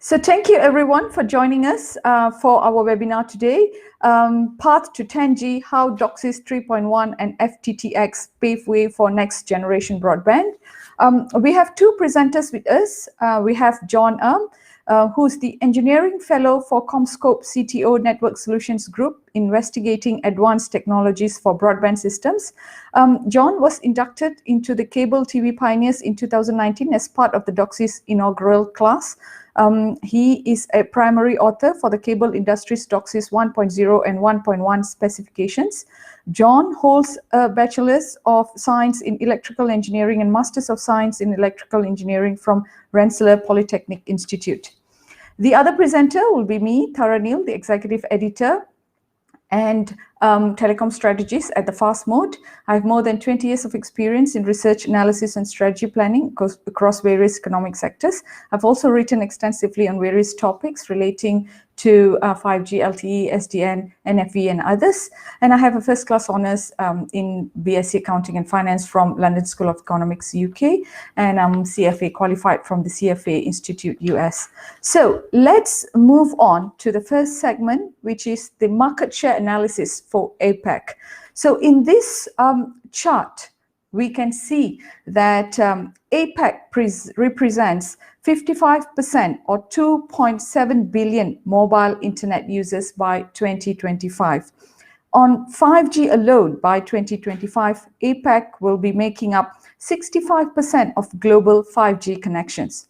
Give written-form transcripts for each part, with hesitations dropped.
So thank you everyone for joining us for our webinar today, Path to 10G, how DOCSIS 3.1 and FTTx pave way for next generation broadband. We have two presenters with us. We have John who's the Engineering Fellow for CommScope CTO Network Solutions Group, investigating advanced technologies for broadband systems. John was inducted into the Cable TV Pioneers in 2019 as part of the DOCSIS inaugural class. He is a primary author for the cable industry's DOCSIS 1.0 and 1.1 specifications. John holds a Bachelor's of Science in Electrical Engineering and Masters of Science in Electrical Engineering from Rensselaer Polytechnic Institute. The other presenter will be me, Tara Neil, the Executive Editor and telecom strategist at the Fast Mode. I have more than 20 years of experience in research, analysis, and strategy planning across various economic sectors. I've also written extensively on various topics relating to 5G, LTE, SDN, NFV, and others. And I have a first-class honours in BSc Accounting and Finance from London School of Economics, UK, and I'm CFA qualified from the CFA Institute, US. So let's move on to the first segment, which is the market share analysis for APAC. So in this chart, we can see that APAC represents 55% or 2.7 billion mobile internet users by 2025. On 5G alone by 2025, APAC will be making up 65% of global 5G connections.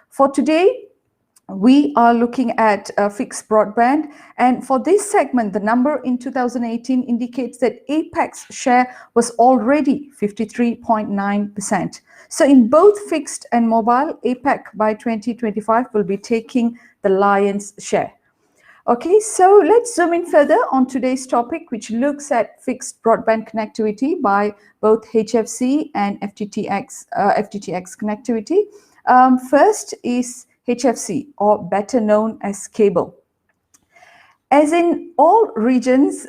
For today, we are looking at fixed broadband, and for this segment, the number in 2018 indicates that APAC's share was already 53.9%. So in both fixed and mobile, APAC by 2025 will be taking the lion's share. Okay, so let's zoom in further on today's topic, which looks at fixed broadband connectivity by both HFC and FTTx connectivity. First is HFC, or better known as cable. As in all regions,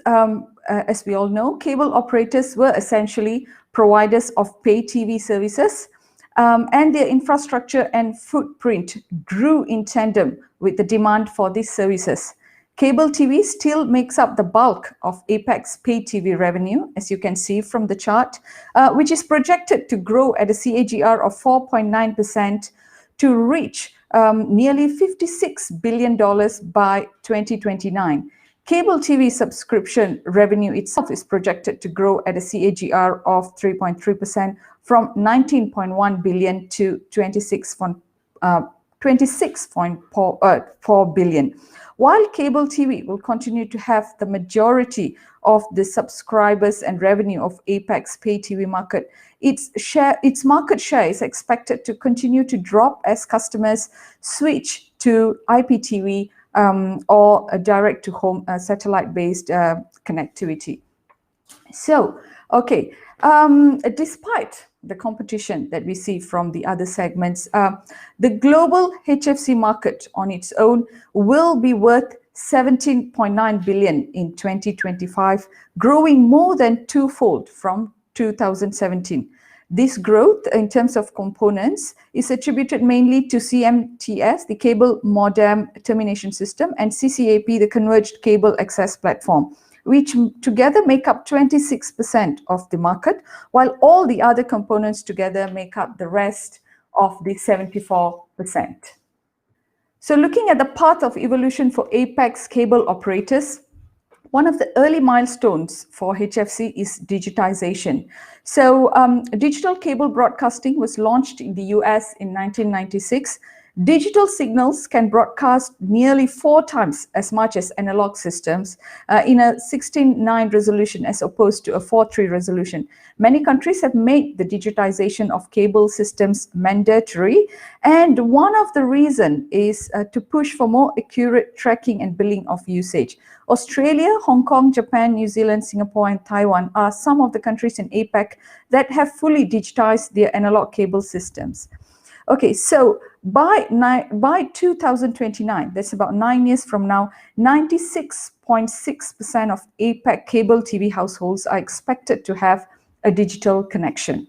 as we all know, cable operators were essentially providers of pay TV services, and their infrastructure and footprint grew in tandem with the demand for these services. Cable TV still makes up the bulk of APAC's pay TV revenue, as you can see from the chart, which is projected to grow at a CAGR of 4.9% to reach nearly $56 billion by 2029. Cable TV subscription revenue itself is projected to grow at a CAGR of 3.3% from 19.1 billion to 26.4 billion. While cable TV will continue to have the majority of the subscribers and revenue of APAC's pay TV market, its market share is expected to continue to drop as customers switch to IPTV or a direct-to-home satellite-based connectivity. So, okay, despite the competition that we see from the other segments, the global HFC market on its own will be worth 17.9 billion in 2025, growing more than twofold from 2017. This growth in terms of components is attributed mainly to CMTS, the Cable Modem Termination System, and CCAP, the Converged Cable Access Platform, which together make up 26% of the market, while all the other components together make up the rest of the 74%. So looking at the path of evolution for APAC's cable operators, one of the early milestones for HFC is digitization. So digital cable broadcasting was launched in the US in 1996. Digital signals can broadcast nearly 4 times as much as analog systems in a 16:9 resolution as opposed to a 4:3 resolution. Many countries have made the digitization of cable systems mandatory, and one of the reasons is to push for more accurate tracking and billing of usage. Australia, Hong Kong, Japan, New Zealand, Singapore, and Taiwan are some of the countries in APAC that have fully digitized their analog cable systems. Okay, so by 2029, that's about 9 years from now, 96.6% of APAC cable TV households are expected to have a digital connection.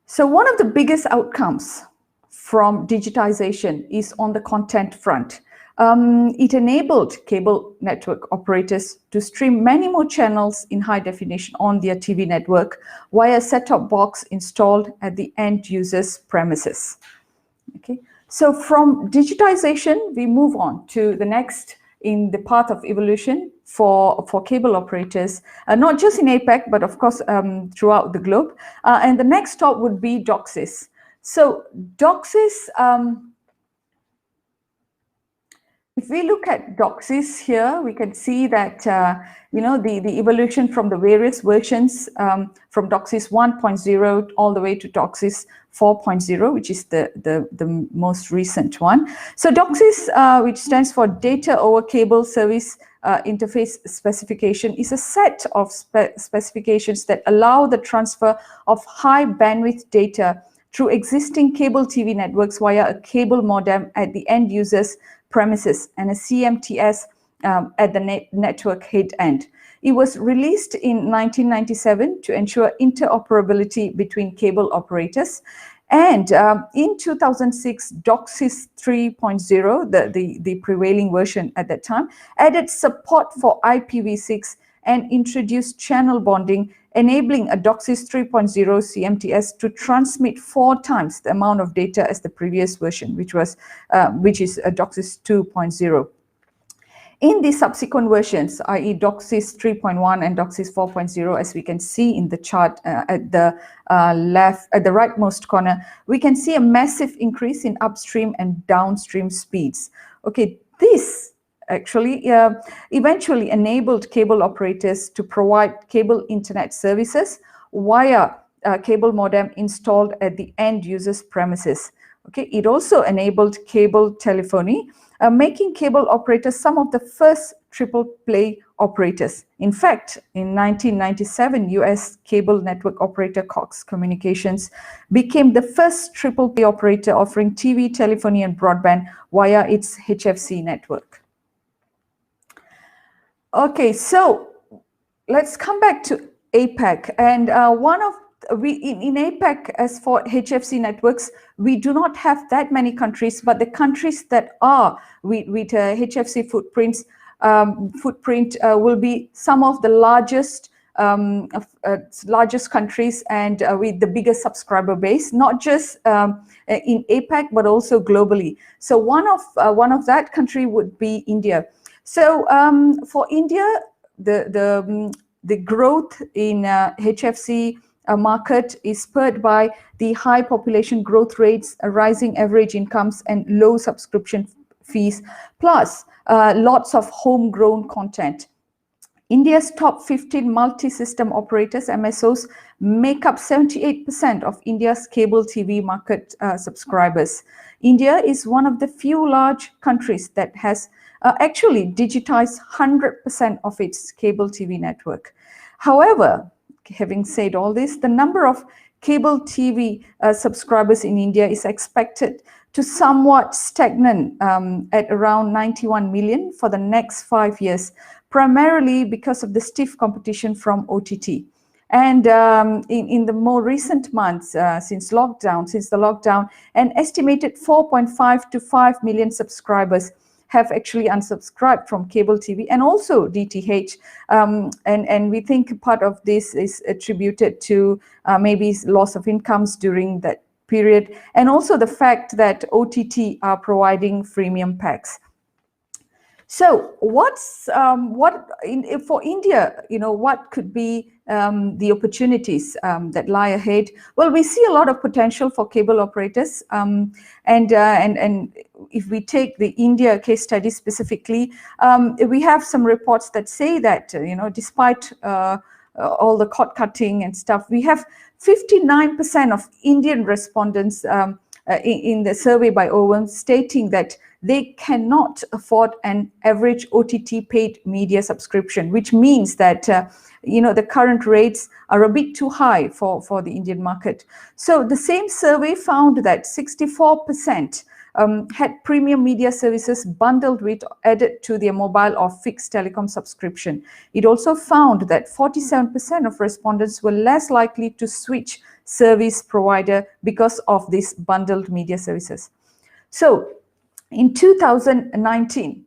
So one of the biggest outcomes from digitization is on the content front. It enabled cable network operators to stream many more channels in high definition on their TV network via set-top box installed at the end user's premises. Okay, so from digitization, we move on to the next in the path of evolution for cable operators, not just in APAC, but of course throughout the globe. And the next stop would be DOCSIS. So DOCSIS, if we look at DOCSIS here, we can see that the evolution from the various versions from DOCSIS 1.0 all the way to DOCSIS 4.0, which is the most recent one. So DOCSIS, which stands for Data over Cable Service Interface Specification, is a set of specifications that allow the transfer of high bandwidth data through existing cable TV networks via a cable modem at the end user's premises and a CMTS at the network head end. It was released in 1997 to ensure interoperability between cable operators. And in 2006, DOCSIS 3.0, the prevailing version at that time, added support for IPv6 and introduced channel bonding, enabling a DOCSIS 3.0 CMTS to transmit 4 times the amount of data as the previous version, which is a DOCSIS 2.0. In the subsequent versions, i.e. DOCSIS 3.1 and DOCSIS 4.0, as we can see in the chart at the rightmost corner, we can see a massive increase in upstream and downstream speeds. Okay, this actually eventually enabled cable operators to provide cable internet services via a cable modem installed at the end user's premises. Okay, it also enabled cable telephony, making cable operators some of the first triple play operators. In fact, in 1997, US cable network operator Cox Communications became the first triple play operator offering TV, telephony, and broadband via its HFC network. Okay, so let's come back to APAC. And in APAC, as for HFC networks, we do not have that many countries, but the countries that are with HFC footprint will be some of the largest countries and with the biggest subscriber base, not just in APAC, but also globally. So one of that country would be India. So for India, the growth in HFC market is spurred by the high population growth rates, rising average incomes, and low subscription fees, plus lots of homegrown content. India's top 15 multi-system operators, MSOs, make up 78% of India's cable TV market subscribers. India is one of the few large countries that has actually digitized 100% of its cable TV network. However, having said all this, the number of cable TV subscribers in India is expected to somewhat stagnant at around 91 million for the next 5 years, primarily because of the stiff competition from OTT. And in the more recent months, since the lockdown, an estimated 4.5 to 5 million subscribers have actually unsubscribed from cable TV and also DTH. And we think part of this is attributed to maybe loss of incomes during that period, and also the fact that OTT are providing freemium packs. So for India, what could be the opportunities that lie ahead? Well, we see a lot of potential for cable operators, and if we take the India case study specifically, we have some reports that say that despite all the cord cutting and stuff, we have 59% of Indian respondents in the survey by OWAM stating that they cannot afford an average OTT paid media subscription, which means that the current rates are a bit too high for the Indian market. So the same survey found that 64% had premium media services bundled with added to their mobile or fixed telecom subscription. It also found that 47% of respondents were less likely to switch service provider because of these bundled media services. So in 2019,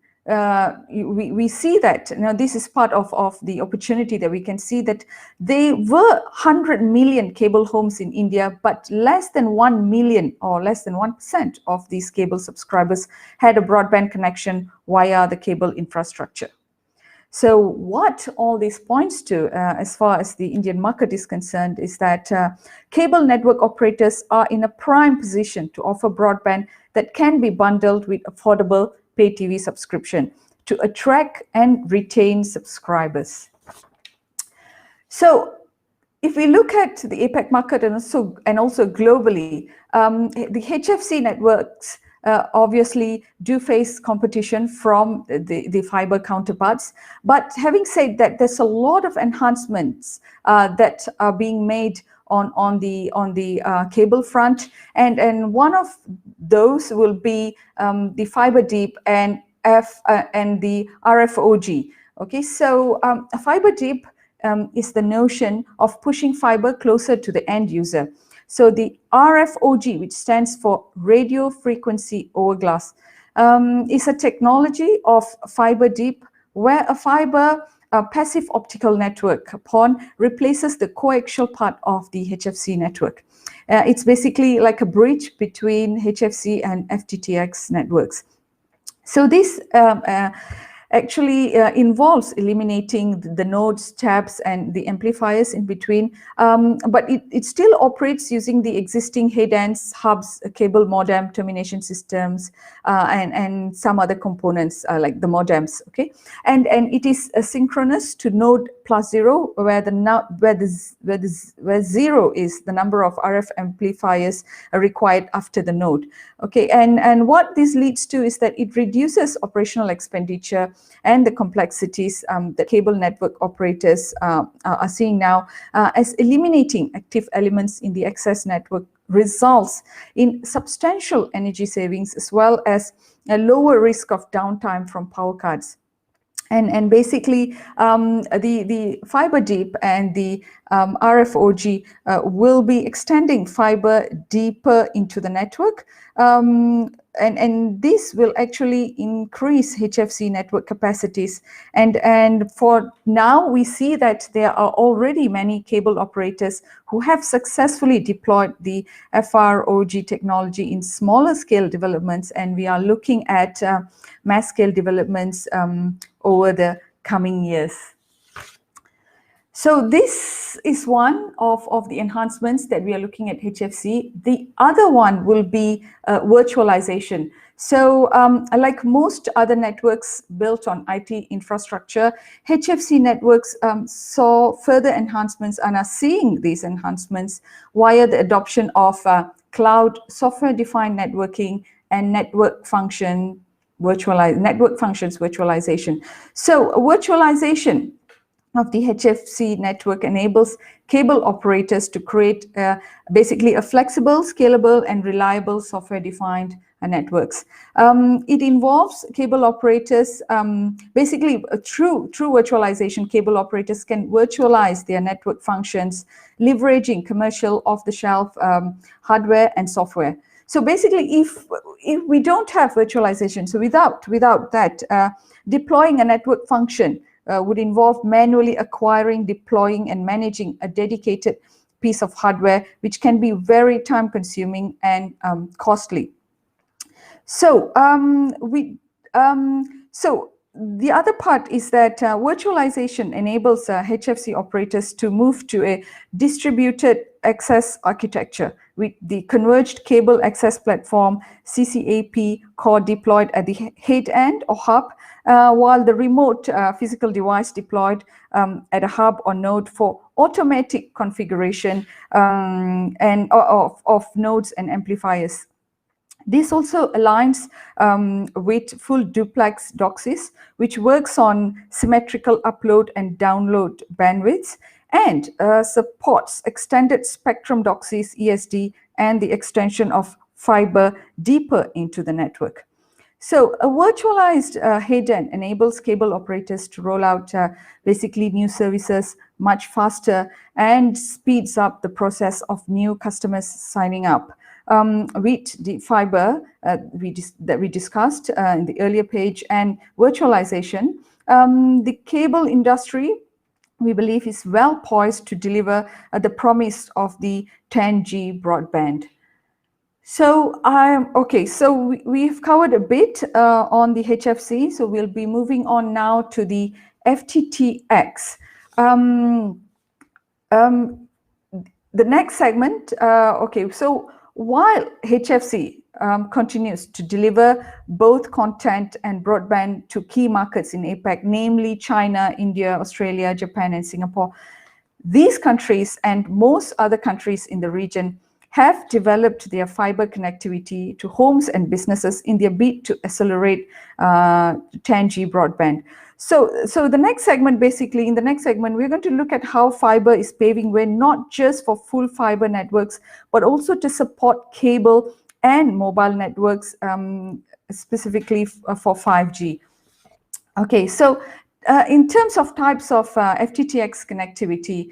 we see that now this is part of the opportunity that we can see that there were 100 million cable homes in India, but less than 1 million or less than 1% of these cable subscribers had a broadband connection via the cable infrastructure. So what all this points to, as far as the Indian market is concerned, is that cable network operators are in a prime position to offer broadband that can be bundled with affordable pay TV subscription to attract and retain subscribers. So if we look at the APAC market and also globally, the HFC networks obviously do face competition from the fiber counterparts. But having said that, there's a lot of enhancements that are being made on the cable front, and one of those will be the fiber deep and the RFOG. Okay, so a fiber deep is the notion of pushing fiber closer to the end user. So the RFOG, which stands for radio frequency over glass, is a technology of fiber deep where a fiber passive optical network PON replaces the coaxial part of the HFC network. It's basically like a bridge between HFC and FTTx networks. So this actually involves eliminating the nodes, tabs, and the amplifiers in between, but it still operates using the existing head ends, hubs, cable modem, termination systems, and some other components like the modems. Okay, and it is synchronous to node +0, where zero is the number of RF amplifiers required after the node. Okay, and what this leads to is that it reduces operational expenditure and the complexities that cable network operators are seeing now, as eliminating active elements in the access network results in substantial energy savings as well as a lower risk of downtime from power cuts. And basically, the fiber deep and the RFOG will be extending fiber deeper into the network, and this will actually increase HFC network capacities. And for now, we see that there are already many cable operators who have successfully deployed the FROG technology in smaller scale developments, and we are looking at mass scale developments over the coming years. So this is one of the enhancements that we are looking at HFC. The other one will be virtualization. So like most other networks built on IT infrastructure, HFC networks saw further enhancements and are seeing these enhancements via the adoption of cloud software-defined networking and network functions virtualization. So virtualization of the HFC network enables cable operators to create basically a flexible, scalable, and reliable software-defined networks. It involves cable operators, basically through virtualization, cable operators can virtualize their network functions, leveraging commercial off-the-shelf hardware and software. So basically, if we don't have virtualization, so without that, deploying a network function would involve manually acquiring, deploying, and managing a dedicated piece of hardware, which can be very time-consuming and costly. So so the other part is that virtualization enables HFC operators to move to a distributed access architecture with the converged cable access platform CCAP core deployed at the head end or hub, while the remote physical device deployed at a hub or node for automatic configuration and of nodes and amplifiers. This also aligns with full duplex DOCSIS, which works on symmetrical upload and download bandwidths, and supports extended spectrum DOCSIS, ESD, and the extension of fiber deeper into the network. So a virtualized headend enables cable operators to roll out basically new services much faster and speeds up the process of new customers signing up. With the fiber that we discussed in the earlier page and virtualization, the cable industry, we believe, is well poised to deliver the promise of the 10G broadband. So we've covered a bit on the HFC, so we'll be moving on now to the FTTx. The next segment, so while HFC continues to deliver both content and broadband to key markets in APAC, namely China, India, Australia, Japan, and Singapore, these countries and most other countries in the region have developed their fiber connectivity to homes and businesses in their bid to accelerate 10G broadband. So the next segment, basically, in the next segment, we're going to look at how fiber is paving way not just for full fiber networks, but also to support cable and mobile networks, specifically for 5G. Okay, so in terms of types of FTTx connectivity,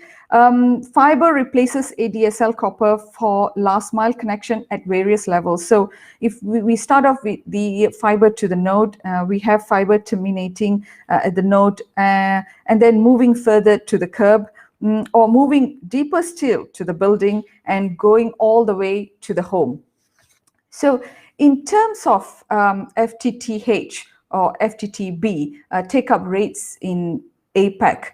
fiber replaces ADSL copper for last mile connection at various levels. So if we start off with the fiber to the node, we have fiber terminating at the node and then moving further to the curb, or moving deeper still to the building and going all the way to the home. So in terms of FTTH, or FTTB take-up rates in APAC.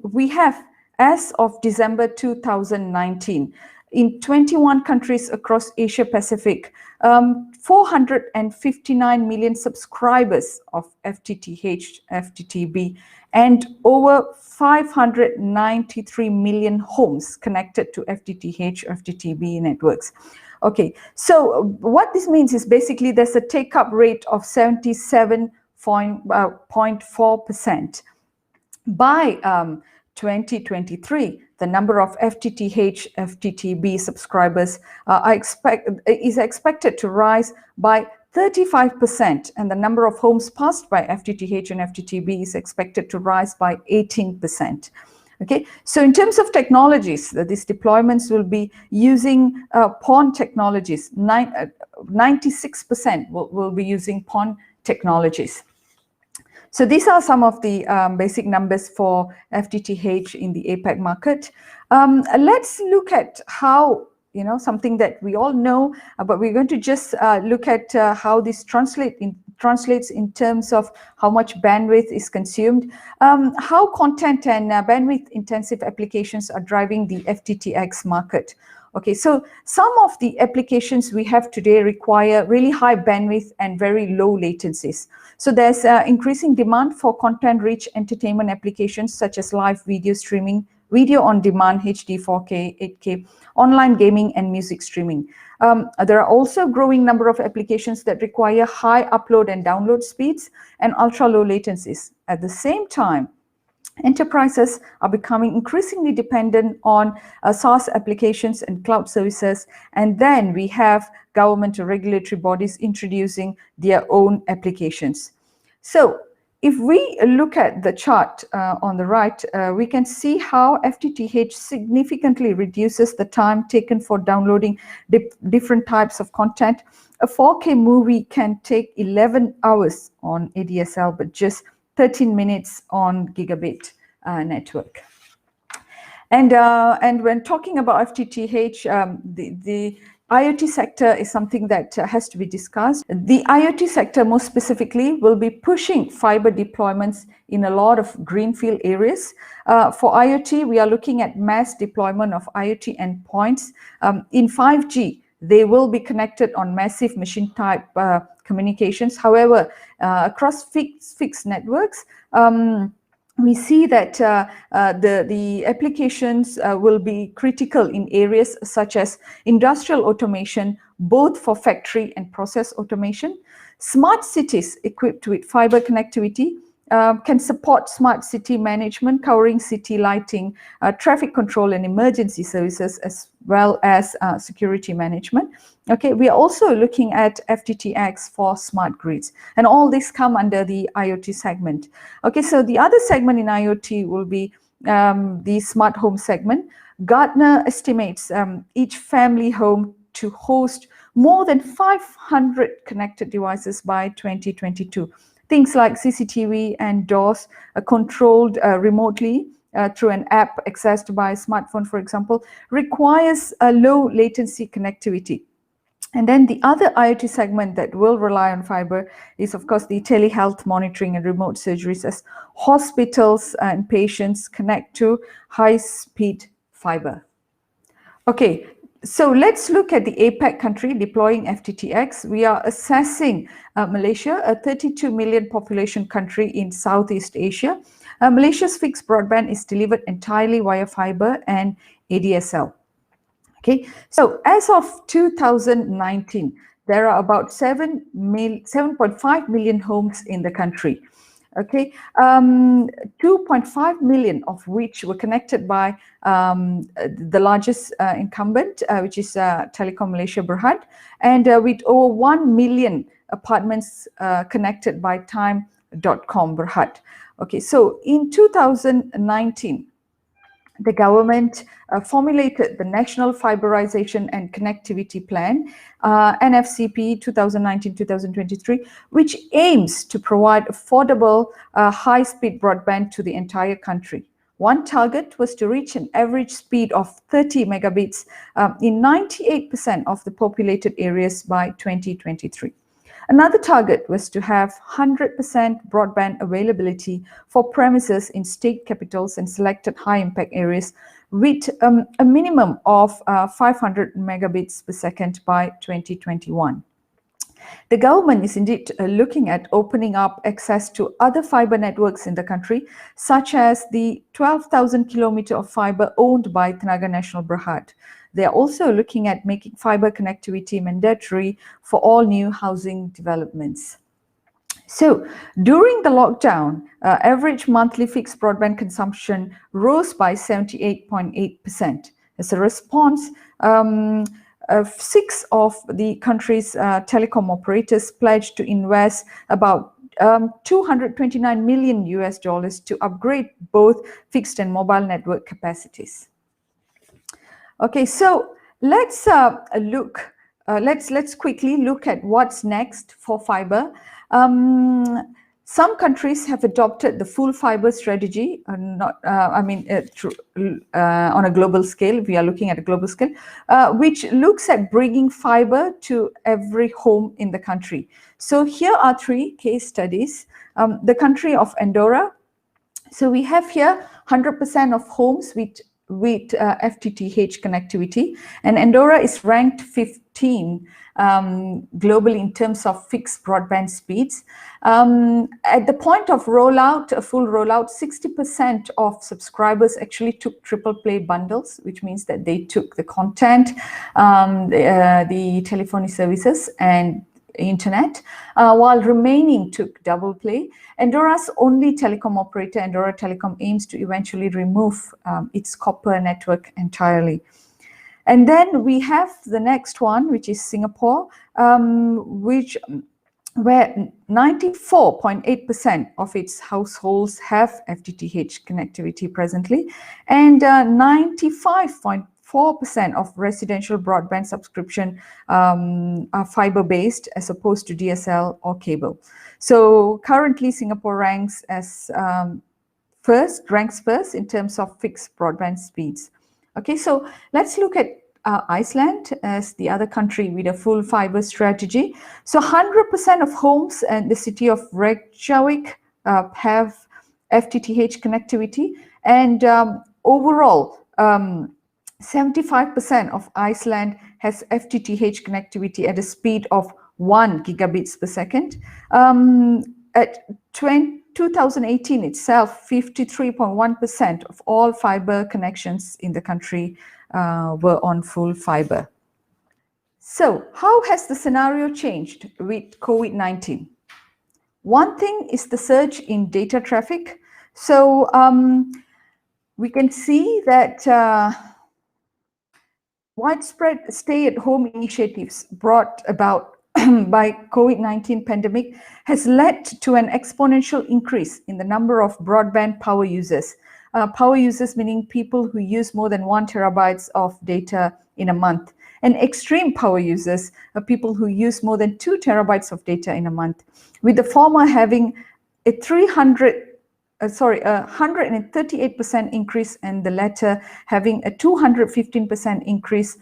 We have, as of December 2019, in 21 countries across Asia Pacific, 459 million subscribers of FTTH, FTTB, and over 593 million homes connected to FTTH, FTTB networks. Okay, so what this means is basically there's a take-up rate of 77.4%. By 2023, the number of FTTH, FTTB subscribers is expected to rise by 35%, and the number of homes passed by FTTH and FTTB is expected to rise by 18%. Okay, so in terms of technologies, these deployments will be using PON technologies. 96% will be using PON technologies. So these are some of the basic numbers for FTTH in the APAC market. Let's look at how, something that we all know, but we're going to just look at how this translates in terms of how much bandwidth is consumed, how content and bandwidth intensive applications are driving the FTTx market. Okay, so some of the applications we have today require really high bandwidth and very low latencies. So there's increasing demand for content-rich entertainment applications such as live video streaming, video on demand, HD, 4K, 8K, online gaming, and music streaming. There are also a growing number of applications that require high upload and download speeds and ultra-low latencies. At the same time, enterprises are becoming increasingly dependent on SaaS applications and cloud services, and then we have government or regulatory bodies introducing their own applications. So if we look at the chart on the right, we can see how FTTH significantly reduces the time taken for downloading different types of content. A 4K movie can take 11 hours on ADSL, but just 13 minutes on gigabit network. And when talking about FTTH, the IoT sector is something that has to be discussed. The IoT sector, more specifically, will be pushing fiber deployments in a lot of greenfield areas. For IoT, we are looking at mass deployment of IoT endpoints. In 5G, they will be connected on massive machine type communications. However, across fixed networks, we see that the applications will be critical in areas such as industrial automation, both for factory and process automation, smart cities equipped with fiber connectivity, can support smart city management, covering city lighting, traffic control and emergency services, as well as security management. Okay, we are also looking at FTTx for smart grids, and all this come under the IoT segment. Okay, so the other segment in IoT will be the smart home segment. Gartner estimates each family home to host more than 500 connected devices by 2022. Things like CCTV and doors controlled remotely through an app accessed by a smartphone, for example, requires a low latency connectivity. And then the other IoT segment that will rely on fiber is, of course, the telehealth monitoring and remote surgeries, as hospitals and patients connect to high-speed fiber. Okay, so let's look at the APAC country deploying FTTx. We are assessing Malaysia, a 32 million population country in Southeast Asia. Malaysia's fixed broadband is delivered entirely via fiber and ADSL. Okay, so as of 2019, there are about 7.5 million homes in the country. Okay, 2.5 million of which were connected by the largest incumbent, which is Telekom Malaysia Berhad, and with over 1 million apartments connected by Time.com Berhad. Okay, so in 2019, the government formulated the National Fiberization and Connectivity Plan, NFCP 2019-2023, which aims to provide affordable, high-speed broadband to the entire country. One target was to reach an average speed of 30 megabits in 98% of the populated areas by 2023. Another target was to have 100% broadband availability for premises in state capitals and selected high-impact areas with a minimum of 500 megabits per second by 2021. The government is indeed looking at opening up access to other fiber networks in the country, such as the 12,000 kilometer of fiber owned by Tenaga Nasional Berhad. They are also looking at making fiber connectivity mandatory for all new housing developments. So during the lockdown, average monthly fixed broadband consumption rose by 78.8%. As a response, 6 of the country's telecom operators pledged to invest about $229 million to upgrade both fixed and mobile network capacities. Okay, so let's let's quickly look at what's next for fiber. Some countries have adopted the full fiber strategy, on a global scale. We are looking at a global scale, which looks at bringing fiber to every home in the country. So here are 3 case studies. The country of Andorra. So we have here 100% of homes with FTTH connectivity, and Andorra is ranked 15 globally in terms of fixed broadband speeds. At the point of rollout, a full rollout, 60% of subscribers actually took triple play bundles, which means that they took the content, the telephony services and internet, while remaining took double play. Andorra's only telecom operator, Andorra Telecom, aims to eventually remove its copper network entirely. And then we have the next one, which is Singapore, where 94.8% of its households have FTTH connectivity presently, and 95.4% of residential broadband subscription are fiber-based as opposed to DSL or cable. So currently Singapore ranks first in terms of fixed broadband speeds. Okay, so let's look at Iceland as the other country with a full fiber strategy. So 100% of homes in the city of Reykjavik have FTTH connectivity, and overall 75% of Iceland has FTTH connectivity at a speed of 1 gigabits per second. At 2018 itself, 53.1% of all fiber connections in the country were on full fiber. So how has the scenario changed with COVID-19? One thing is the surge in data traffic. So we can see that widespread stay-at-home initiatives brought about by COVID-19 pandemic has led to an exponential increase in the number of broadband power users. Power users meaning people who use more than 1 terabytes of data in a month. And extreme power users are people who use more than 2 terabytes of data in a month, with the former having a 138% increase and the latter having a 215% increase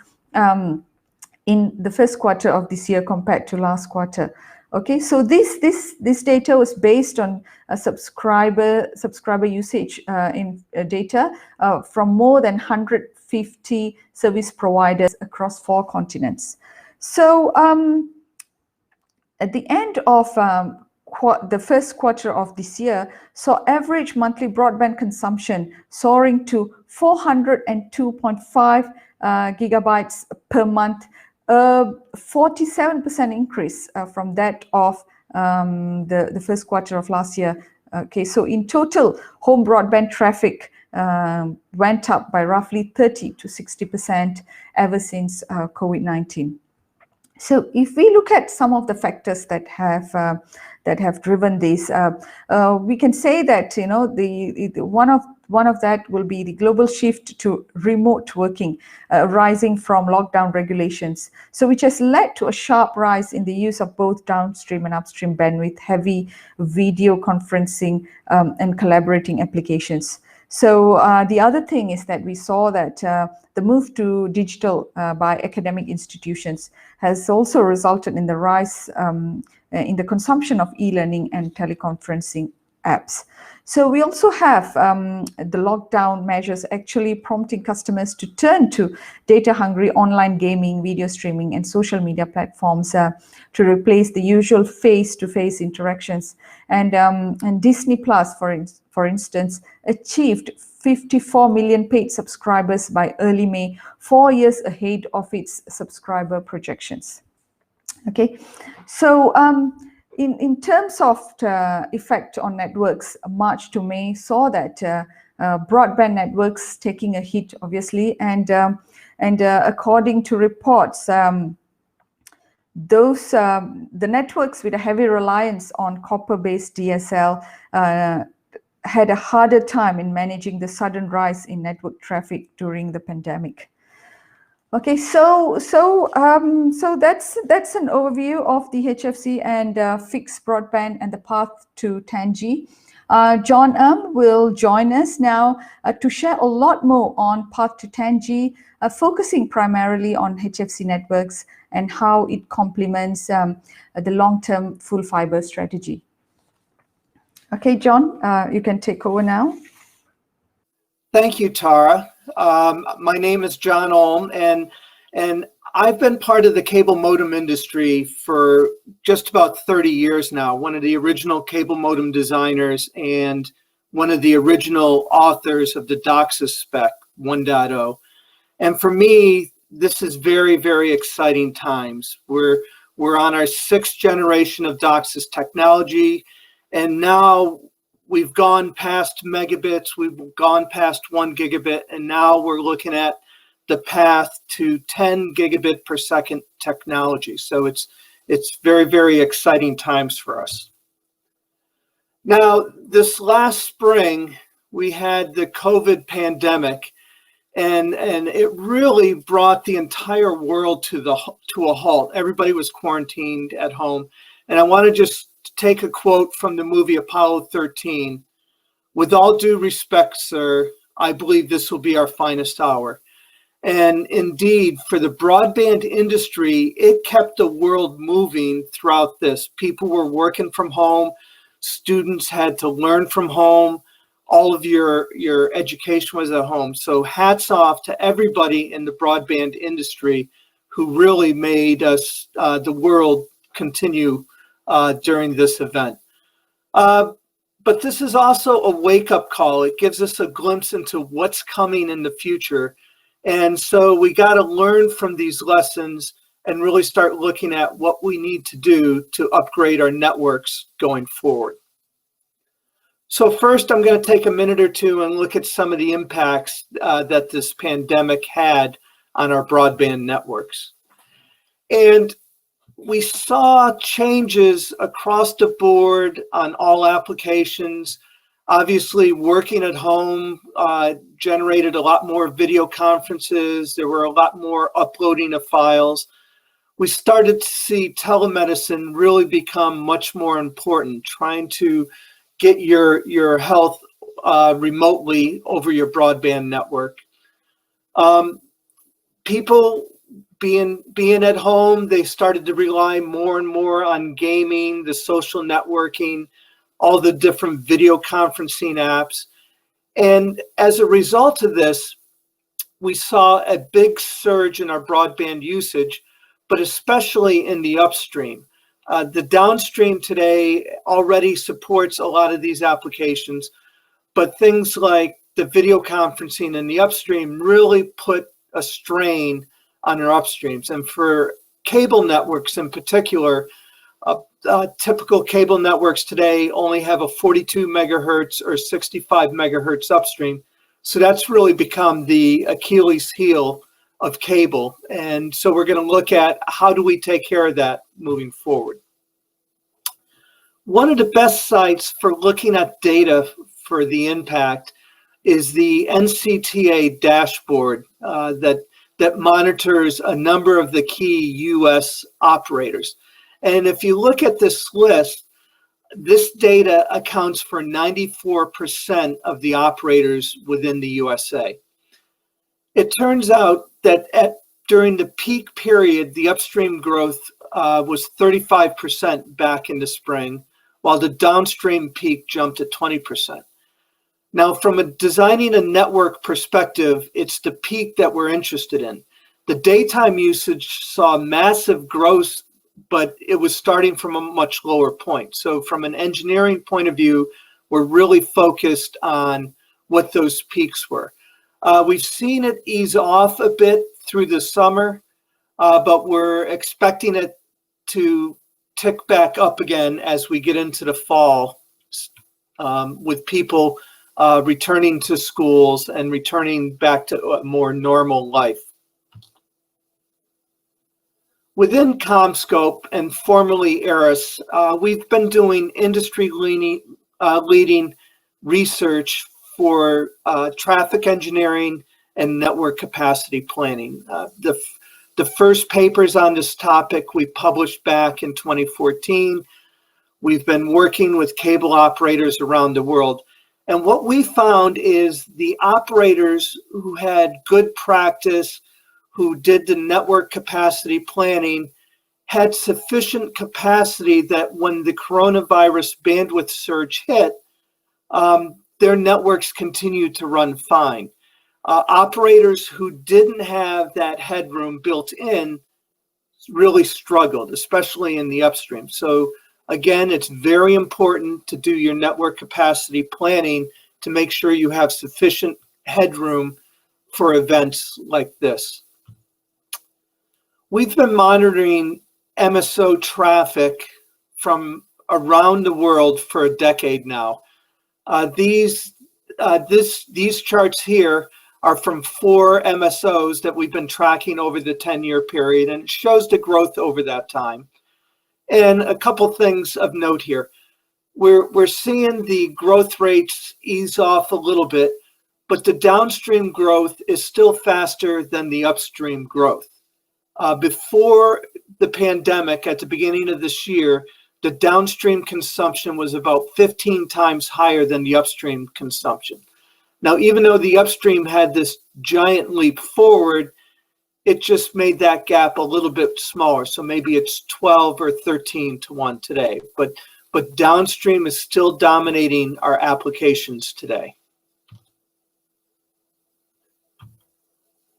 in the first quarter of this year compared to last quarter. Okay, so this data was based on a subscriber usage in data from more than 150 service providers across 4 continents. So at the end of the first quarter of this year, saw average monthly broadband consumption soaring to 402.5 gigabytes per month, a 47% increase from that of the first quarter of last year. Okay, so in total, home broadband traffic went up by roughly 30 to 60% ever since COVID-19. So if we look at some of the factors that have driven this, we can say that one of that will be the global shift to remote working, rising from lockdown regulations. So which has led to a sharp rise in the use of both downstream and upstream bandwidth, heavy video conferencing and collaborating applications. So the other thing is that we saw that the move to digital by academic institutions has also resulted in the rise in the consumption of e-learning and teleconferencing apps. So we also have the lockdown measures actually prompting customers to turn to data-hungry online gaming, video streaming, and social media platforms to replace the usual face-to-face interactions. And Disney Plus, for instance, achieved 54 million paid subscribers by early May, 4 years ahead of its subscriber projections. Okay, so in terms of the effect on networks, March to May saw that broadband networks taking a hit, obviously, and according to reports, the networks with a heavy reliance on copper-based DSL had a harder time in managing the sudden rise in network traffic during the pandemic. Okay, so that's an overview of the HFC and fixed broadband and the path to 10G. John will join us now to share a lot more on path to 10G, focusing primarily on HFC networks and how it complements the long-term full fiber strategy. Okay, John, you can take over now. Thank you, Tara. My name is John Olm, and I've been part of the cable modem industry for just about 30 years now, one of the original cable modem designers and one of the original authors of the DOCSIS spec 1.0. And for me, this is very, very exciting times. We're on our 6th generation of DOCSIS technology, and now we've gone past megabits, we've gone past 1 gigabit, and now we're looking at the path to 10 gigabit per second technology. So it's very, very exciting times for us. Now, this last spring, we had the COVID pandemic, and it really brought the entire world to a halt. Everybody was quarantined at home. And I want to just take a quote from the movie Apollo 13. "With all due respect, sir, I believe this will be our finest hour." And indeed, for the broadband industry, it kept the world moving throughout this. People were working from home. Students had to learn from home. All of your education was at home. So hats off to everybody in the broadband industry who really made us the world continue during this event. But this is also a wake-up call. It gives us a glimpse into what's coming in the future. And so we got to learn from these lessons and really start looking at what we need to do to upgrade our networks going forward. So first, I'm going to take a minute or two and look at some of the impacts that this pandemic had on our broadband networks. And we saw changes across the board on all applications. Obviously, working at home generated a lot more video conferences. There were a lot more uploading of files. We started to see telemedicine really become much more important, trying to get your health remotely over your broadband network. People being at home, they started to rely more and more on gaming, the social networking, all the different video conferencing apps. And as a result of this, we saw a big surge in our broadband usage, but especially in the upstream. The downstream today already supports a lot of these applications, but things like the video conferencing in the upstream really put a strain on our upstreams. And for cable networks in particular, typical cable networks today only have a 42 megahertz or 65 megahertz upstream. So that's really become the Achilles heel of cable. And so we're going to look at how do we take care of that moving forward. One of the best sites for looking at data for the impact is the NCTA dashboard that monitors a number of the key US operators. And if you look at this list, this data accounts for 94% of the operators within the USA. It turns out that during the peak period, the upstream growth was 35% back in the spring, while the downstream peak jumped to 20%. Now, from designing a network perspective, it's the peak that we're interested in. The daytime usage saw massive growth, but it was starting from a much lower point. So from an engineering point of view, we're really focused on what those peaks were. We've seen it ease off a bit through the summer, but we're expecting it to tick back up again as we get into the fall, with people returning to schools and returning back to a more normal life. Within CommScope and formerly ARIS, we've been doing industry-leading research for traffic engineering and network capacity planning. The first papers on this topic we published back in 2014. We've been working with cable operators around the world. And what we found is the operators who had good practice, who did the network capacity planning, had sufficient capacity that when the coronavirus bandwidth surge hit, their networks continued to run fine. Operators who didn't have that headroom built in really struggled, especially in the upstream. So again, it's very important to do your network capacity planning to make sure you have sufficient headroom for events like this. We've been monitoring MSO traffic from around the world for a decade now. These charts here are from 4 MSOs that we've been tracking over the 10-year period, and it shows the growth over that time. And a couple things of note here. We're seeing the growth rates ease off a little bit, but the downstream growth is still faster than the upstream growth. Before the pandemic, at the beginning of this year, the downstream consumption was about 15 times higher than the upstream consumption. Now, even though the upstream had this giant leap forward, it just made that gap a little bit smaller. So maybe it's 12 or 13 to 1 today, but downstream is still dominating our applications today.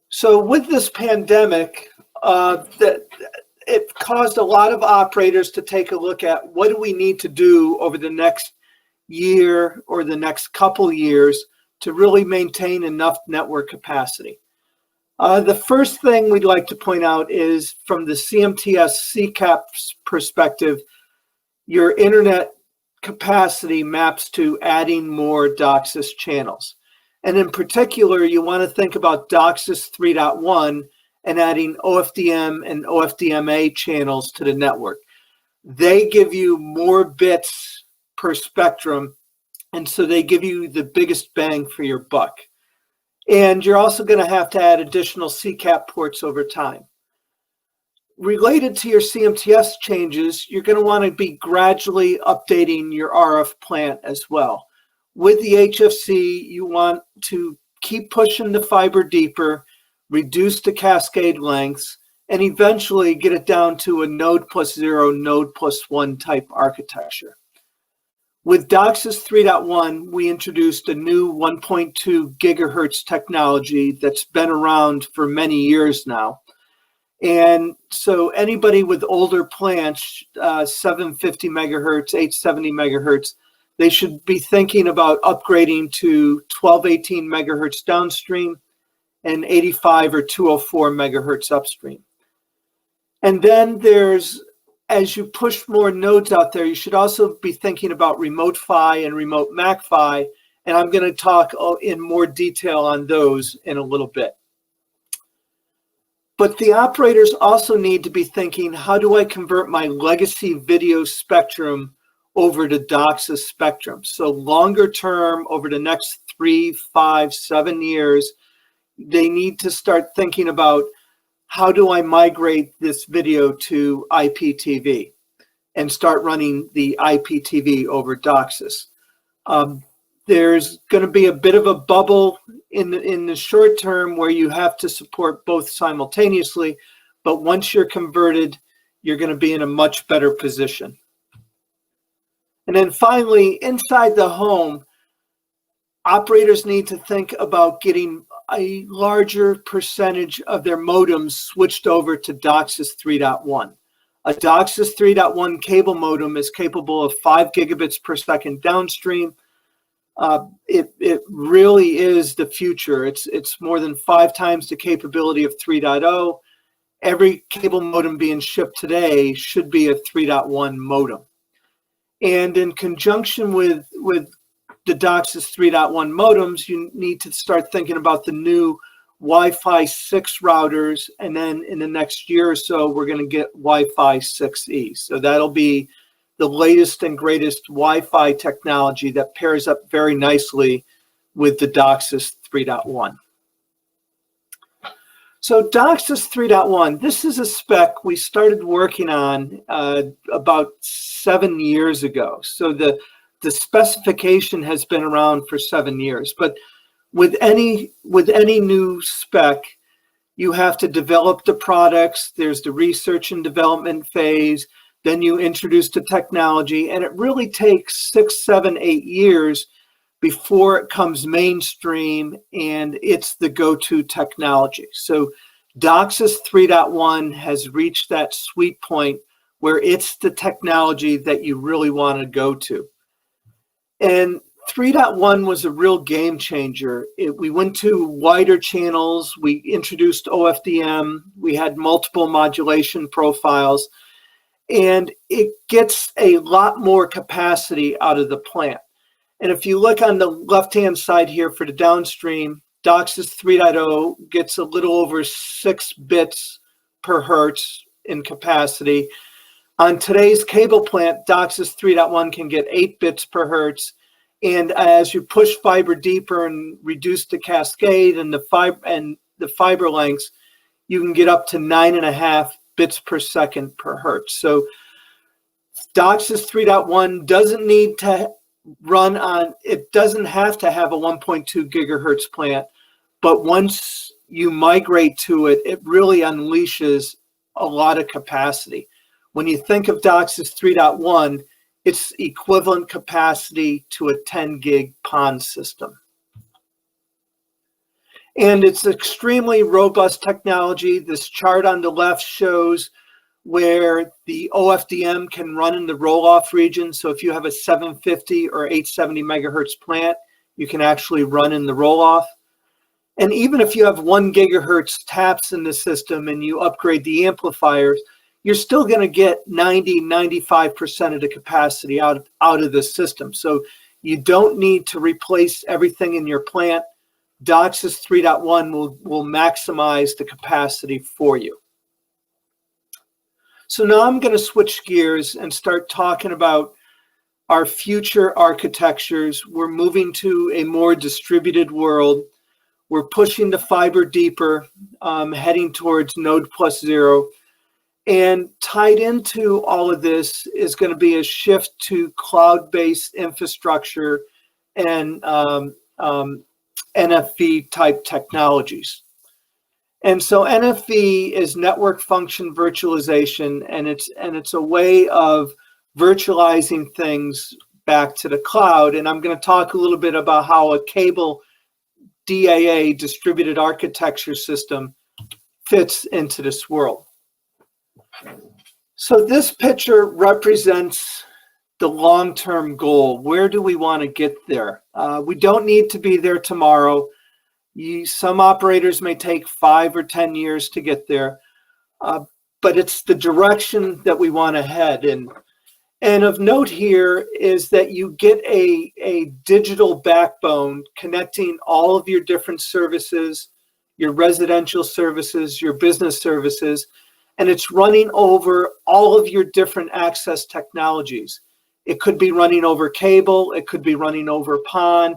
So with this pandemic, it caused a lot of operators to take a look at what do we need to do over the next year or the next couple years to really maintain enough network capacity. The first thing we'd like to point out is from the CMTS CCAP's perspective, your internet capacity maps to adding more DOCSIS channels. And in particular, you want to think about DOCSIS 3.1 and adding OFDM and OFDMA channels to the network. They give you more bits per spectrum, and so they give you the biggest bang for your buck. And you're also going to have to add additional CCAP ports over time. Related to your CMTS changes, you're going to want to be gradually updating your RF plant as well. With the HFC, you want to keep pushing the fiber deeper, reduce the cascade lengths, and eventually get it down to a node plus 0, node plus 1 type architecture. With DOCSIS 3.1, we introduced a new 1.2 gigahertz technology that's been around for many years now. And so anybody with older plants, 750 megahertz, 870 megahertz, they should be thinking about upgrading to 1218 megahertz downstream and 85 or 204 megahertz upstream. And then there's, as you push more nodes out there, you should also be thinking about remote PHY and remote MAC-PHY, and I'm going to talk in more detail on those in a little bit. But the operators also need to be thinking, how do I convert my legacy video spectrum over to DOCSIS spectrum? So longer term, over the next 3, 5, 7 years, they need to start thinking about, how do I migrate this video to IPTV and start running the IPTV over DOCSIS? There's going to be a bit of a bubble in the short term where you have to support both simultaneously, but once you're converted, you're going to be in a much better position. And then finally, inside the home, operators need to think about getting a larger percentage of their modems switched over to DOCSIS 3.1. A DOCSIS 3.1 cable modem is capable of 5 gigabits per second downstream. It really is the future. It's more than 5 times the capability of 3.0. Every cable modem being shipped today should be a 3.1 modem. And in conjunction with the DOCSIS 3.1 modems, you need to start thinking about the new Wi-Fi 6 routers, and then in the next year or so, we're going to get Wi-Fi 6E. So that'll be the latest and greatest Wi-Fi technology that pairs up very nicely with the DOCSIS 3.1. So DOCSIS 3.1, this is a spec we started working on about 7 years ago. So the specification has been around for 7 years, but with any new spec, you have to develop the products. There's the research and development phase. Then you introduce the technology, and it really takes 6, 7, 8 years before it comes mainstream and it's the go-to technology. So DOCSIS 3.1 has reached that sweet point where it's the technology that you really want to go to. And 3.1 was a real game changer. We went to wider channels. We introduced OFDM. We had multiple modulation profiles. And it gets a lot more capacity out of the plant. And if you look on the left-hand side here for the downstream, DOCSIS 3.0 gets a little over 6 bits per hertz in capacity. On today's cable plant, DOCSIS 3.1 can get 8 bits per hertz. And as you push fiber deeper and reduce the cascade and the fiber lengths, you can get up to 9.5 bits per second per hertz. So DOCSIS 3.1 doesn't need to run on, it doesn't have to have a 1.2 gigahertz plant, but once you migrate to it, it really unleashes a lot of capacity. When you think of DOCSIS 3.1, it's equivalent capacity to a 10 gig PON system. And it's extremely robust technology. This chart on the left shows where the OFDM can run in the roll-off region. So if you have a 750 or 870 megahertz plant, you can actually run in the roll-off. And even if you have 1 gigahertz taps in the system and you upgrade the amplifiers, you're still going to get 95% of the capacity out of the system. So you don't need to replace everything in your plant. DOCSIS 3.1 will maximize the capacity for you. So now I'm going to switch gears and start talking about our future architectures. We're moving to a more distributed world. We're pushing the fiber deeper, heading towards node plus 0. And tied into all of this is going to be a shift to cloud-based infrastructure and NFV type technologies. And so NFV is network function virtualization, and it's a way of virtualizing things back to the cloud. And I'm going to talk a little bit about how a cable DAA, distributed architecture system, fits into this world. So this picture represents the long-term goal. Where do we want to get there? We don't need to be there tomorrow. Some operators may take 5 or 10 years to get there, but it's the direction that we want to head in. And of note here is that you get a digital backbone connecting all of your different services, your residential services, your business services, and it's running over all of your different access technologies. It could be running over cable, it could be running over PON,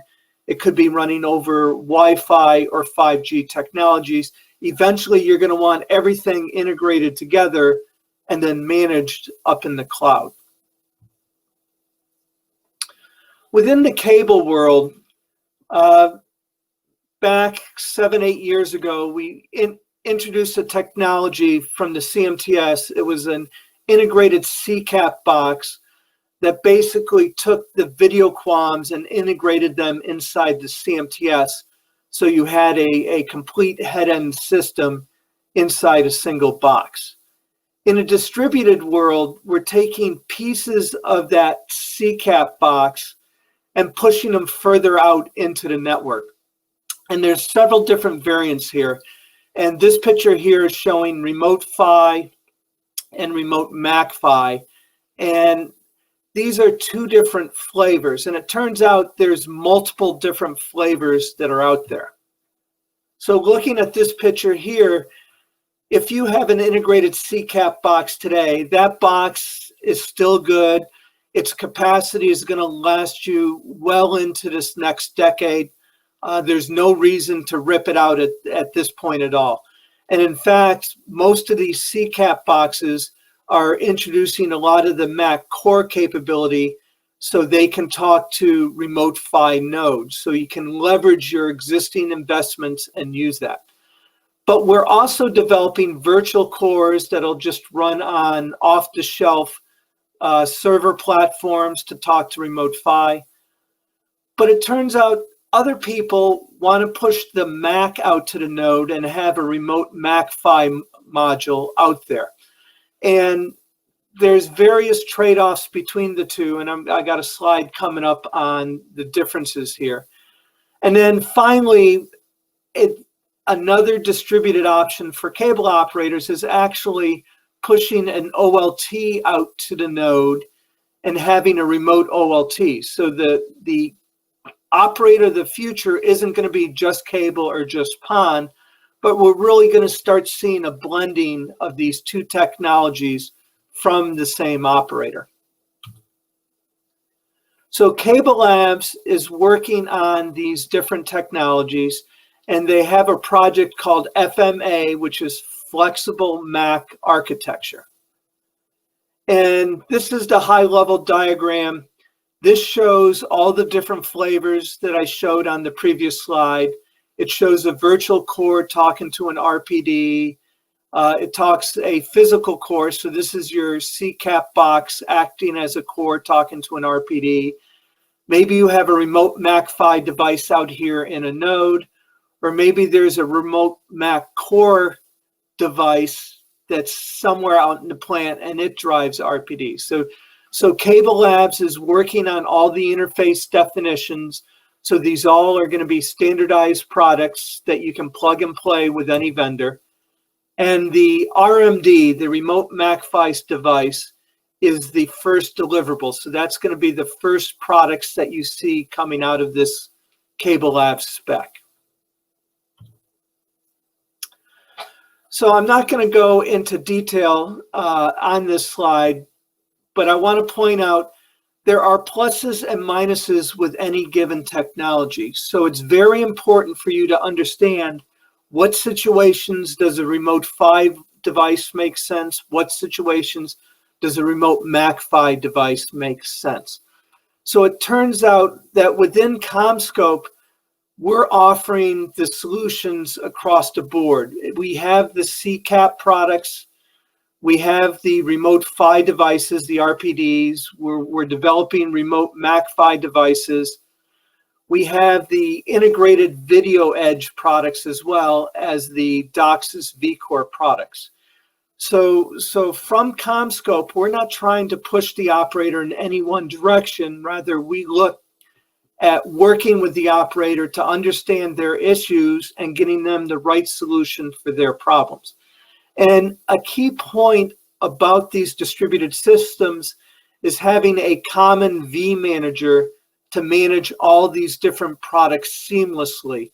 it could be running over Wi-Fi or 5G technologies. Eventually, you're going to want everything integrated together and then managed up in the cloud. Within the cable world, back 7-8 years ago, we introduced a technology from the CMTS. It was an integrated CCAP box that basically took the video QAMs and integrated them inside the CMTS. So you had a complete head-end system inside a single box. In a distributed world, we're taking pieces of that CCAP box and pushing them further out into the network. And there's several different variants here. And this picture here is showing remote PHY and remote MAC PHY. And these are 2 different flavors. And it turns out there's multiple different flavors that are out there. So looking at this picture here, if you have an integrated CCAP box today, that box is still good. Its capacity is going to last you well into this next decade. There's no reason to rip it out at this point at all. And in fact, most of these CCAP boxes are introducing a lot of the MAC core capability so they can talk to remote PHY nodes. So you can leverage your existing investments and use that. But we're also developing virtual cores that'll just run on off-the-shelf server platforms to talk to remote PHY. But it turns out other people want to push the MAC out to the node and have a remote MAC PHY module out there. And there's various trade-offs between the two, and I got a slide coming up on the differences here. And then finally, another distributed option for cable operators is actually pushing an OLT out to the node and having a remote OLT. So the operator of the future isn't going to be just cable or just PON, but we're really going to start seeing a blending of these 2 technologies from the same operator. So Cable Labs is working on these different technologies, and they have a project called FMA, which is Flexible MAC Architecture. And this is the high-level diagram. This shows all the different flavors that I showed on the previous slide. It shows a virtual core talking to an RPD. It talks a physical core. So this is your CCAP box acting as a core talking to an RPD. Maybe you have a remote MAC PHY device out here in a node, or maybe there's a remote MAC core device that's somewhere out in the plant and it drives RPD. So Cable Labs is working on all the interface definitions So these all are going to be standardized products that you can plug and play with any vendor. And the RMD, the remote MAC-PHY device, is the first deliverable. So that's going to be the first products that you see coming out of this Cable Labs spec. So I'm not going to go into detail on this slide, but I want to point out there are pluses and minuses with any given technology. So it's very important for you to understand what situations does a remote PHY device make sense? What situations does a remote MAC-PHY device make sense? So it turns out that within CommScope, we're offering the solutions across the board. We have the CCAP products. We have the remote PHY devices, the RPDs. We're developing remote MAC-PHY devices. We have the integrated video edge products as well as the DOCSIS vCore products. So from CommScope, we're not trying to push the operator in any one direction. Rather, we look at working with the operator to understand their issues and getting them the right solution for their problems. And a key point about these distributed systems is having a common vManager to manage all these different products seamlessly.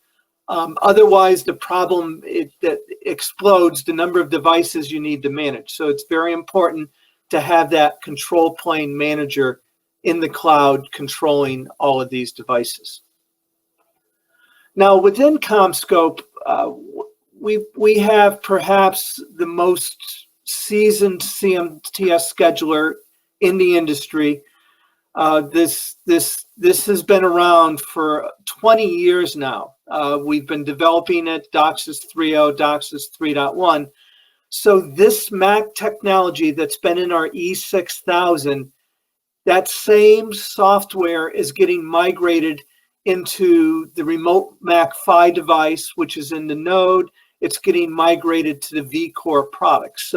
Otherwise, the problem that explodes the number of devices you need to manage. So it's very important to have that control plane manager in the cloud controlling all of these devices. Now, within CommScope, we have perhaps the most seasoned CMTS scheduler in the industry. This has been around for 20 years now. We've been developing it, DOCSIS 3.0, DOCSIS 3.1. So this MAC technology that's been in our E6000, that same software is getting migrated into the remote MAC-PHY device, which is in the node. It's getting migrated to the vCore products.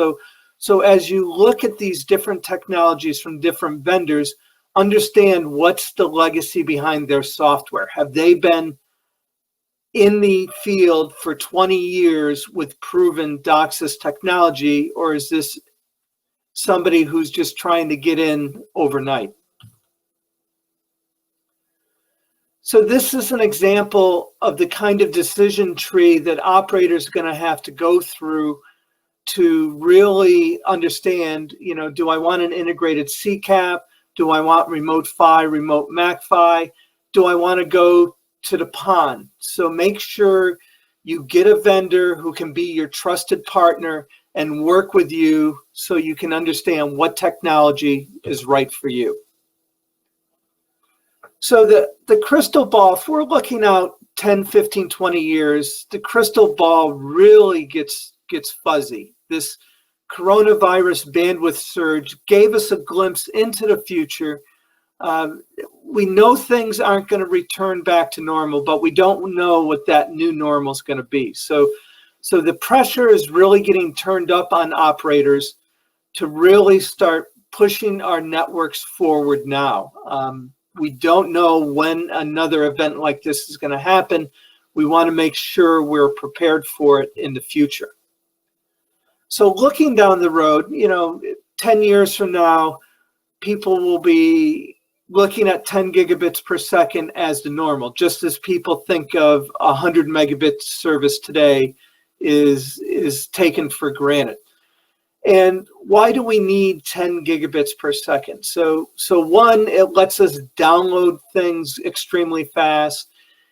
So as you look at these different technologies from different vendors, understand what's the legacy behind their software. Have they been in the field for 20 years with proven DOCSIS technology, or is this somebody who's just trying to get in overnight? So this is an example of the kind of decision tree that operators are going to have to go through to really understand, do I want an integrated CCAP? Do I want remote PHY, remote MAC-PHY? Do I want to go to the PON? So make sure you get a vendor who can be your trusted partner and work with you so you can understand what technology is right for you. So the crystal ball, if we're looking out 10, 15, 20 years, the crystal ball really gets fuzzy. This coronavirus bandwidth surge gave us a glimpse into the future. We know things aren't going to return back to normal, but we don't know what that new normal is going to be. So the pressure is really getting turned up on operators to really start pushing our networks forward now. We don't know when another event like this is going to happen. We want to make sure we're prepared for it in the future. So looking down the road, 10 years from now, people will be looking at 10 gigabits per second as the normal, just as people think of 100 megabit service today is taken for granted. And why do we need 10 gigabits per second? So one, it lets us download things extremely fast.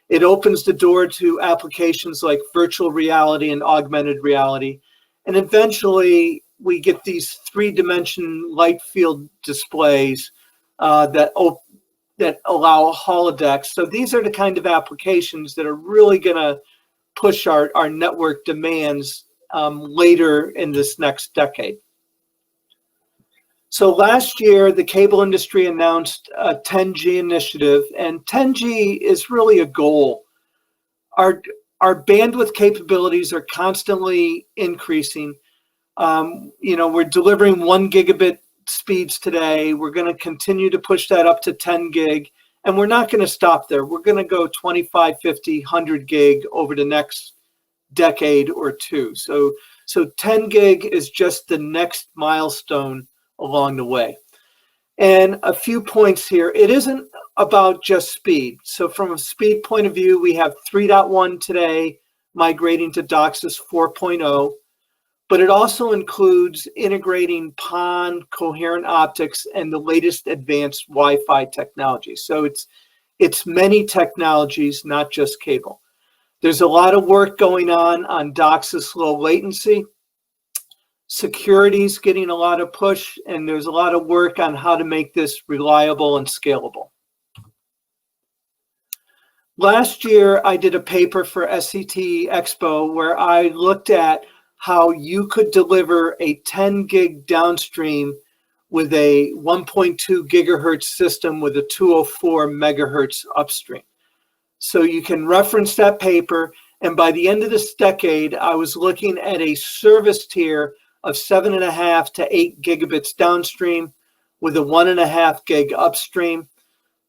It opens the door to applications like virtual reality and augmented reality. And eventually we get these 3-dimension light field displays that allow holodecks. So these are the kind of applications that are really going to push our network demands later in this next decade. So last year, the cable industry announced a 10G initiative, and 10G is really a goal. Our bandwidth capabilities are constantly increasing. We're delivering 1 gigabit speeds today. We're going to continue to push that up to 10 gig, And we're not going to stop there. We're going to go 25, 50, 100 gig over the next decade or two. So 10 gig is just the next milestone along the way. And a few points here. It isn't about just speed. So from a speed point of view, we have 3.1 today, migrating to DOCSIS 4.0. But it also includes integrating PON, coherent optics, and the latest advanced Wi-Fi technology. So it's many technologies, not just cable. There's a lot of work going on DOCSIS low latency. Security's getting a lot of push, and there's a lot of work on how to make this reliable and scalable. Last year, I did a paper for SCTE Expo where I looked at how you could deliver a 10 gig downstream with a 1.2 gigahertz system with a 204 megahertz upstream. So you can reference that paper. And by the end of this decade, I was looking at a service tier of 7.5 to 8 gigabits downstream with a 1.5 gig upstream.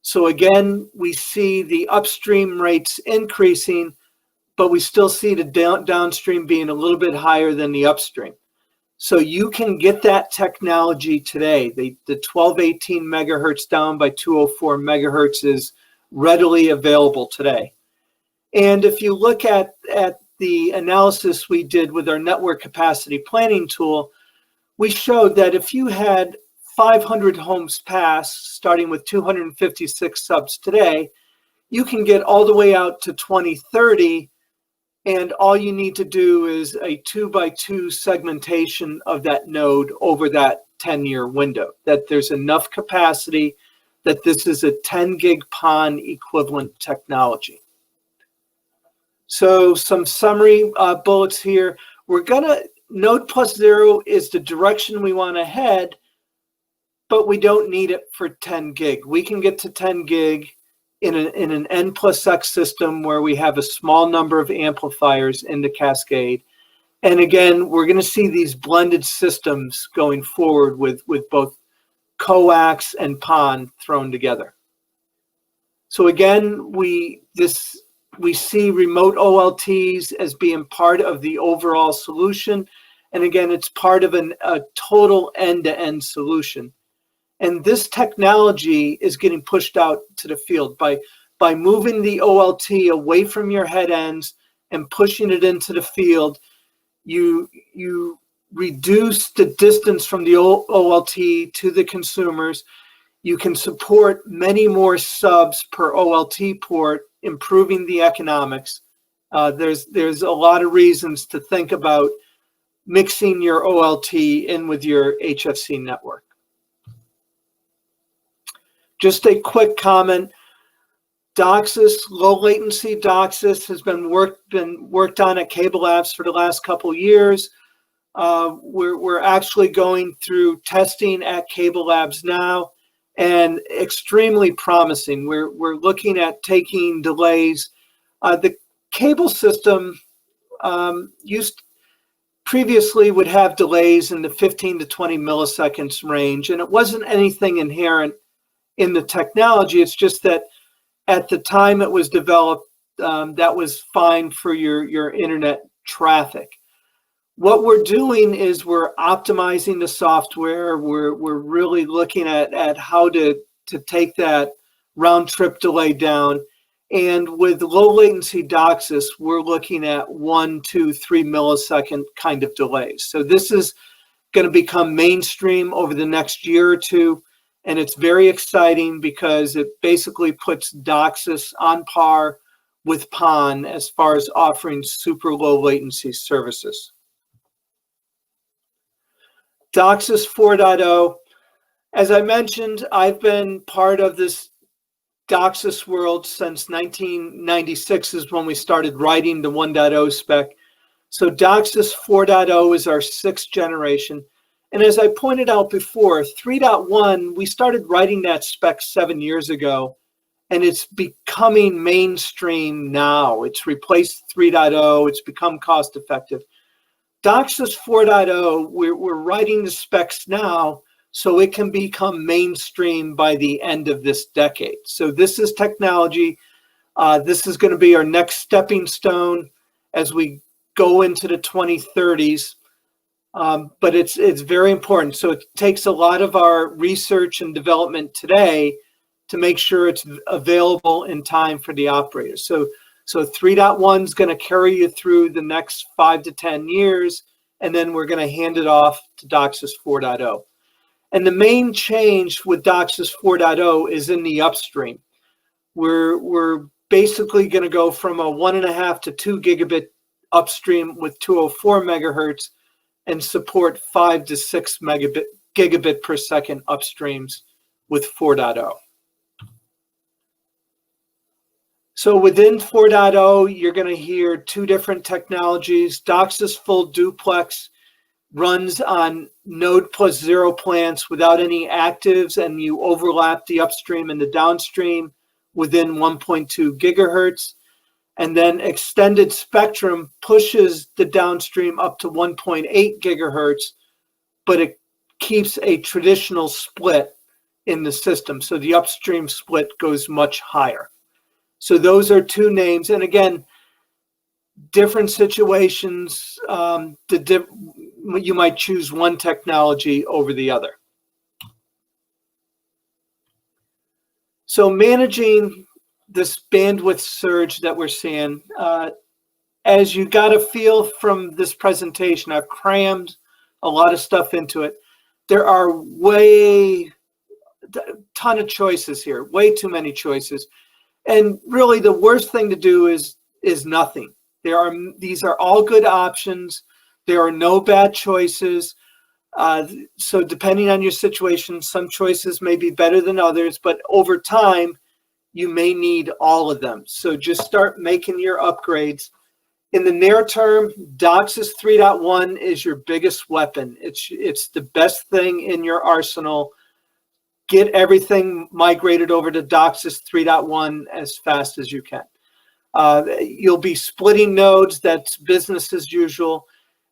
So again, we see the upstream rates increasing, but we still see the downstream being a little bit higher than the upstream. So you can get that technology today. The 1218 megahertz down by 204 megahertz is readily available today. And if you look at the analysis we did with our network capacity planning tool, we showed that if you had 500 homes passed, starting with 256 subs today, you can get all the way out to 2030, and all you need to do is a 2x2 segmentation of that node over that 10-year window, that there's enough capacity that this is a 10 gig PON equivalent technology. So some summary bullets here. We're gonna, node plus 0 is the direction we want to head, but we don't need it for 10 gig. We can get to 10 gig in an N plus X system where we have a small number of amplifiers in the cascade. And again, we're going to see these blended systems going forward with both coax and PON thrown together. So again, we see remote OLTs as being part of the overall solution. And again, it's part of a total end-to-end solution. And this technology is getting pushed out to the field by moving the OLT away from your head ends and pushing it into the field. You reduce the distance from the OLT to the consumers. You can support many more subs per OLT port, improving the economics. There's a lot of reasons to think about mixing your OLT in with your HFC network. Just a quick comment. DOCSIS, low latency DOCSIS, has been worked on at Cable Labs for the last couple years. We're actually going through testing at Cable Labs now, and extremely promising. We're looking at taking delays. The cable system previously would have delays in the 15 to 20 milliseconds range, and it wasn't anything inherent in the technology. It's just that at the time it was developed, that was fine for your internet traffic. What we're doing is we're optimizing the software. We're really looking at how to take that round trip delay down. And with low latency DOCSIS, we're looking at 1, 2, 3 millisecond kind of delays. So this is going to become mainstream over the next year or two. And it's very exciting because it basically puts DOCSIS on par with PON as far as offering super low latency services. DOCSIS 4.0, as I mentioned, I've been part of this DOCSIS world since 1996 is when we started writing the 1.0 spec. So DOCSIS 4.0 is our 6th generation. And as I pointed out before, 3.1, we started writing that spec 7 years ago, and it's becoming mainstream now. It's replaced 3.0, it's become cost effective. DOCSIS 4.0, we're writing the specs now, so it can become mainstream by the end of this decade. So this is technology. This is going to be our next stepping stone as we go into the 2030s. But it's very important. So it takes a lot of our research and development today to make sure it's available in time for the operators. So 3.1 is going to carry you through the next 5 to 10 years, and then we're going to hand it off to DOCSIS 4.0. And the main change with DOCSIS 4.0 is in the upstream. We're basically going to go from a 1.5 to 2 gigabit upstream with 204 megahertz and support 5 to 6 gigabit per second upstreams with 4.0. So within 4.0, you're going to hear two different technologies. DOCSIS Full Duplex runs on node plus zero plants without any actives, and you overlap the upstream and the downstream within 1.2 gigahertz. And then Extended Spectrum pushes the downstream up to 1.8 gigahertz, but it keeps a traditional split in the system. So the upstream split goes much higher. So those are two names. And again, different situations, you might choose one technology over the other. So managing this bandwidth surge that we're seeing, as you got a feel from this presentation, I've crammed a lot of stuff into it. There are ton of choices here, way too many choices. And really the worst thing to do is nothing. These are all good options. There are no bad choices. So depending on your situation, some choices may be better than others, but over time, you may need all of them. So just start making your upgrades. In the near term, DOCSIS 3.1 is your biggest weapon. It's the best thing in your arsenal. Get everything migrated over to DOCSIS 3.1 as fast as you can. You'll be splitting nodes. That's business as usual.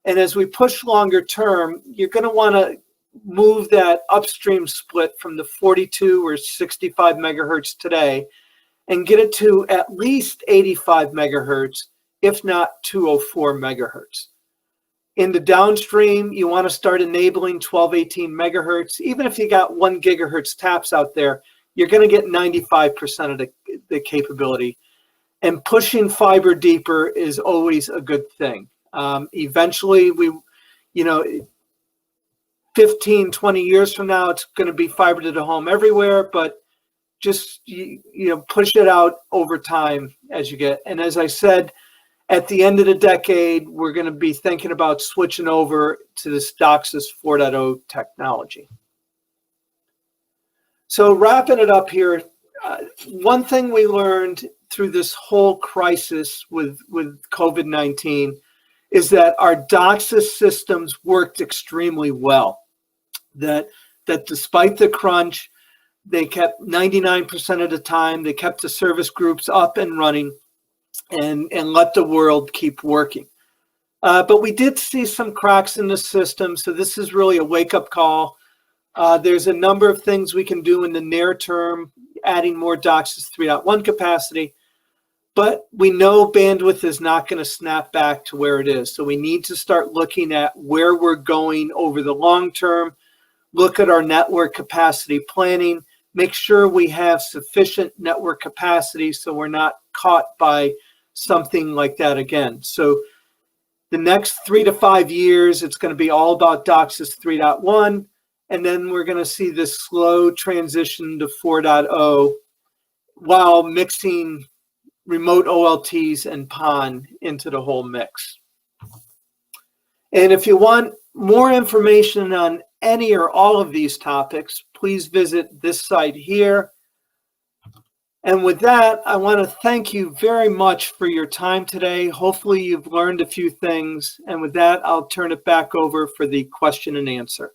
And as we push longer term, you're going to want to move that upstream split from the 42 or 65 megahertz today and get it to at least 85 megahertz, if not 204 megahertz. In the downstream, you want to start enabling 1218 megahertz. Even if you got 1 gigahertz taps out there, you're going to get 95% of the capability. And pushing fiber deeper is always a good thing. Eventually, 15, 20 years from now, it's going to be fiber to the home everywhere, but just push it out over time as you get. And as I said, at the end of the decade, we're going to be thinking about switching over to this DOCSIS 4.0 technology. So wrapping it up here, one thing we learned through this whole crisis with COVID-19 is that our DOCSIS systems worked extremely well. That despite the crunch, they kept 99% of the time, they kept the service groups up and running and let the world keep working. But we did see some cracks in the system, so this is really a wake-up call. There's a number of things we can do in the near term, adding more DOCSIS 3.1 capacity, but we know bandwidth is not going to snap back to where it is. So we need to start looking at where we're going over the long term, look at our network capacity planning, make sure we have sufficient network capacity so we're not caught by something like that again. So the next 3 to 5 years, it's going to be all about DOCSIS 3.1, and then we're going to see this slow transition to 4.0 while mixing remote OLTs and PON into the whole mix. And if you want more information on any or all of these topics, please visit this site here. And with that, I want to thank you very much for your time today. Hopefully you've learned a few things. And with that, I'll turn it back over for the question and answer.